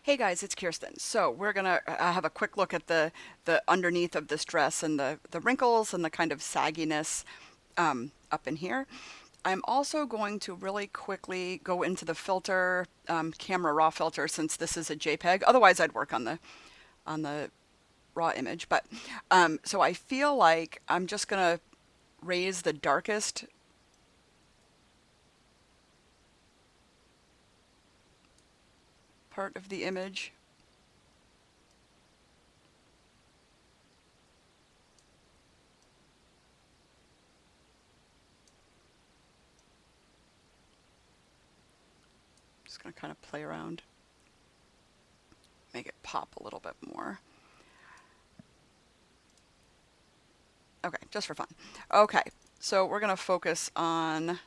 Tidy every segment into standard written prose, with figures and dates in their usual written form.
Hey guys, it's Kirsten. So we're gonna have a quick look at the underneath of this dress and the wrinkles and the kind of sagginess up in here. I'm also going to really quickly go into the filter, camera raw filter, since this is a JPEG. Otherwise, I'd work on the raw image. But so I feel like I'm just gonna raise the darkest part of the image. Just gonna kind of play around, make it pop a little bit more. Okay, just for fun. Okay, so we're going to focus on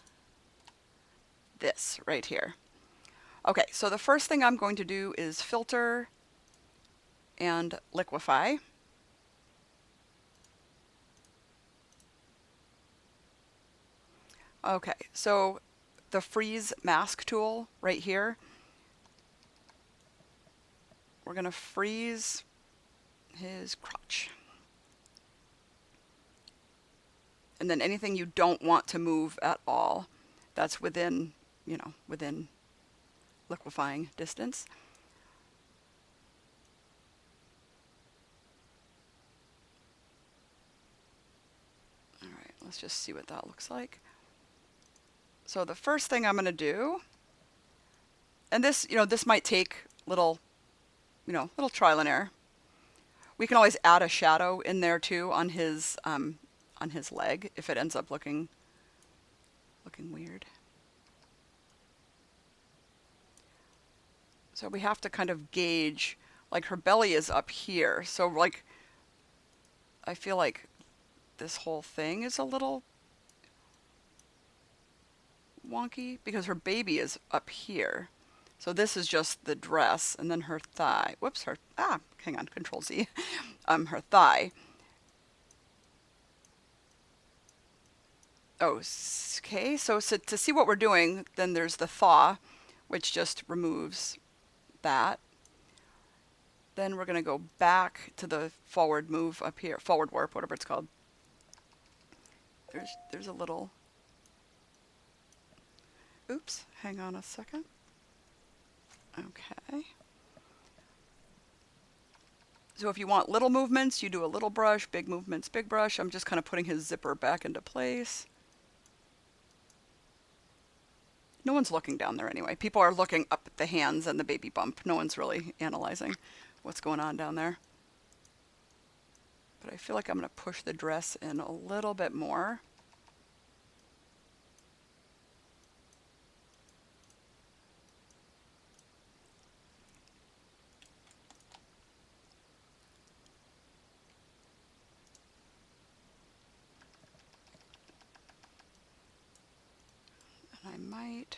this right here. Okay, so the first thing I'm going to do is filter and liquify. Okay, so the freeze mask tool right here, we're going to freeze his crotch. And then anything you don't want to move at all, that's within, within liquefying distance. All right, let's just see what that looks like. So the first thing I'm going to do, and this, this might take little trial and error. We can always add a shadow in there too on his leg if it ends up looking weird. So we have to kind of gauge, like her belly is up here. So like, I feel like this whole thing is a little wonky because her baby is up here. So this is just the dress, and then her thigh. Whoops, hang on, Control Z. Her thigh. Oh, okay. So to see what we're doing, then there's the thaw, which just removes that. Then we're going to go back to the forward move up here, forward warp, whatever it's called. There's a little. Oops, hang on a second. Okay. So if you want little movements, you do a little brush, big movements, big brush. I'm just kind of putting his zipper back into place. No one's looking down there anyway. People are looking up at the hands and the baby bump. No one's really analyzing what's going on down there. But I feel like I'm going to push the dress in a little bit more. And I might.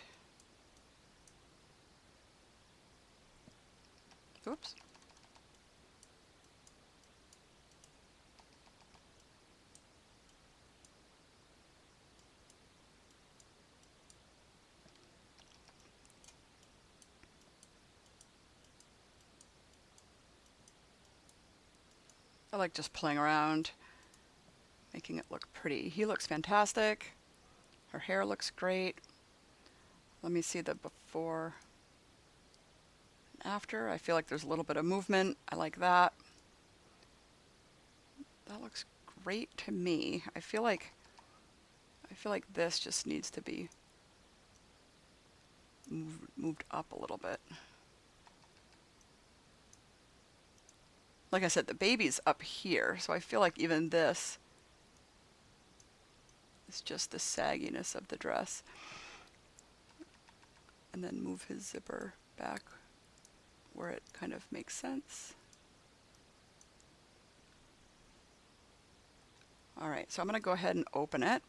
Oops. I like just playing around, making it look pretty. He looks fantastic. Her hair looks great. Let me see the before and after. I feel like there's a little bit of movement. I like that. That looks great to me. I feel like this just needs to be moved up a little bit. Like I said, the baby's up here, so I feel like even this is just the sagginess of the dress. And then move his zipper back where it kind of makes sense. All right, so I'm going to go ahead and open it.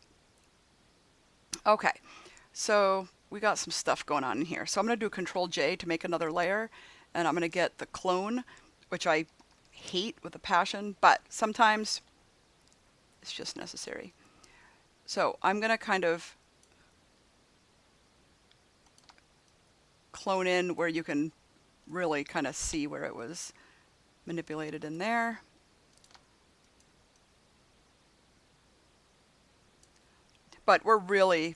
Okay, so we got some stuff going on in here. So I'm going to do Control J to make another layer, and I'm going to get the clone, which I hate with a passion, but sometimes it's just necessary. So I'm going to kind of clone in where you can really kind of see where it was manipulated in there. But we're really,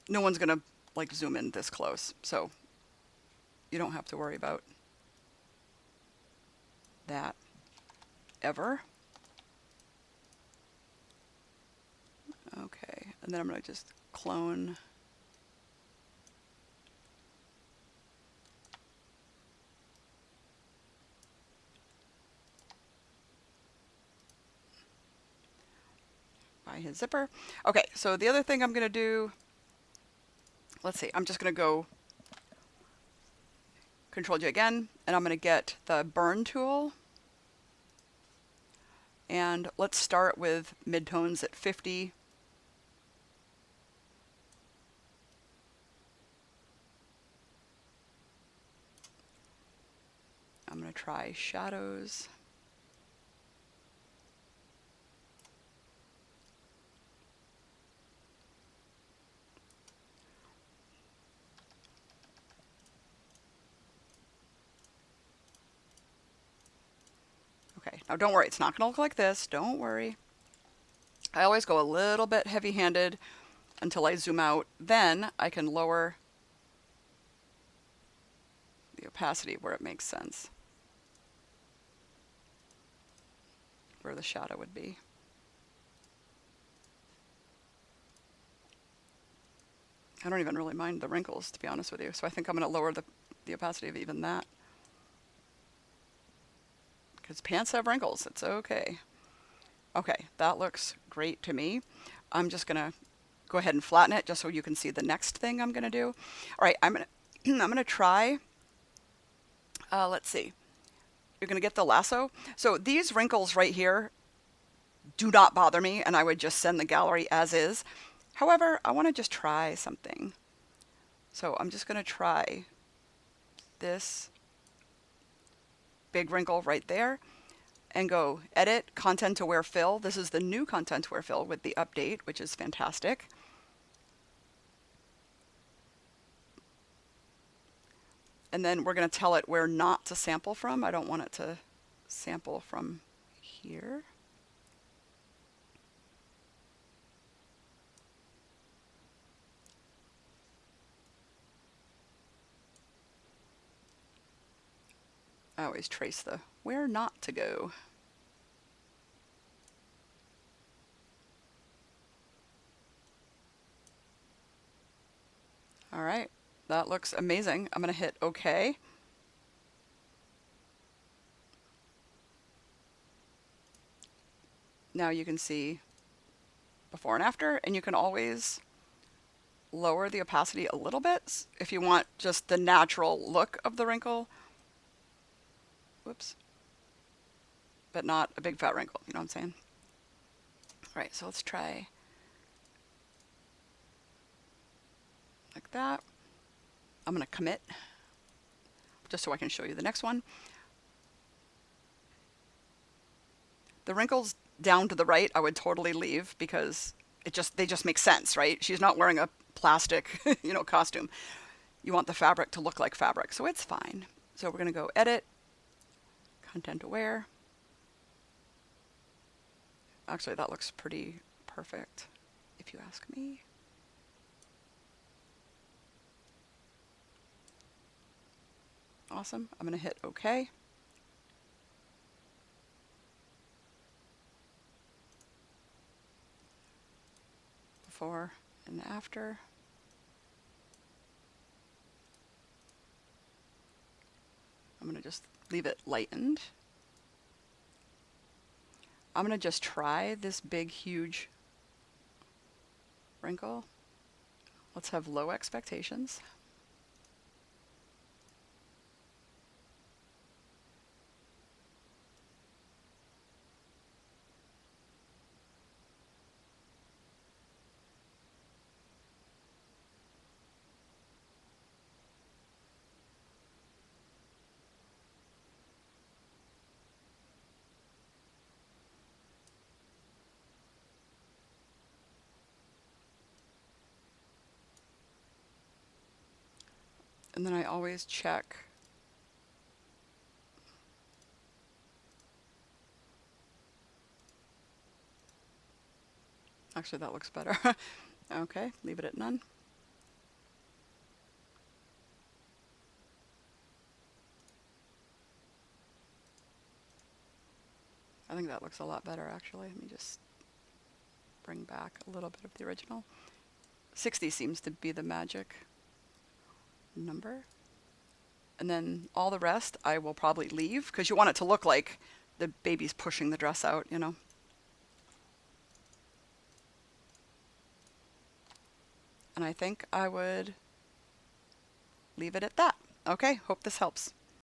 no one's going to like zoom in this close. So you don't have to worry about that ever. Okay, and then I'm going to just clone. By his zipper. Okay, so the other thing I'm going to do, let's see, I'm just going to go Control J again, and I'm going to get the burn tool. And let's start with midtones at 50. I'm going to try shadows. Okay, now don't worry, it's not going to look like this. Don't worry. I always go a little bit heavy-handed until I zoom out. Then I can lower the opacity where it makes sense, where the shadow would be. I don't even really mind the wrinkles, to be honest with you. So I think I'm going to lower the opacity of even that. Because pants have wrinkles. It's okay. Okay, that looks great to me. I'm just going to go ahead and flatten it just so you can see the next thing I'm going to do. All right, I'm going to try, let's see. You're going to get the lasso. So these wrinkles right here do not bother me, and I would just send the gallery as is. However, I want to just try something. So I'm just going to try this big wrinkle right there and go Edit, Content Aware Fill. This is the new Content Aware Fill with the update, which is fantastic. And then we're going to tell it where not to sample from. I don't want it to sample from here. I always trace the where not to go. All right, that looks amazing. I'm going to hit OK. Now you can see before and after, and you can always lower the opacity a little bit if you want just the natural look of the wrinkle. Whoops. But not a big fat wrinkle, you know what I'm saying? All right, so let's try like that. I'm going to commit just so I can show you the next one. The wrinkles down to the right, I would totally leave because they just make sense, right? She's not wearing a plastic, costume. You want the fabric to look like fabric, so it's fine. So we're going to go Edit, Content Aware. Actually, that looks pretty perfect, if you ask me. Awesome. I'm going to hit OK. Before and after. I'm going to just leave it lightened. I'm going to just try this big, huge wrinkle. Let's have low expectations. And then I always check Actually, that looks better. Okay, leave it at none. I think that looks a lot better, actually. Let me just bring back a little bit of the original. 60 seems to be the magic number. And then all the rest I will probably leave because you want it to look like the baby's pushing the dress out, you know. And I think I would leave it at that. Okay, hope this helps.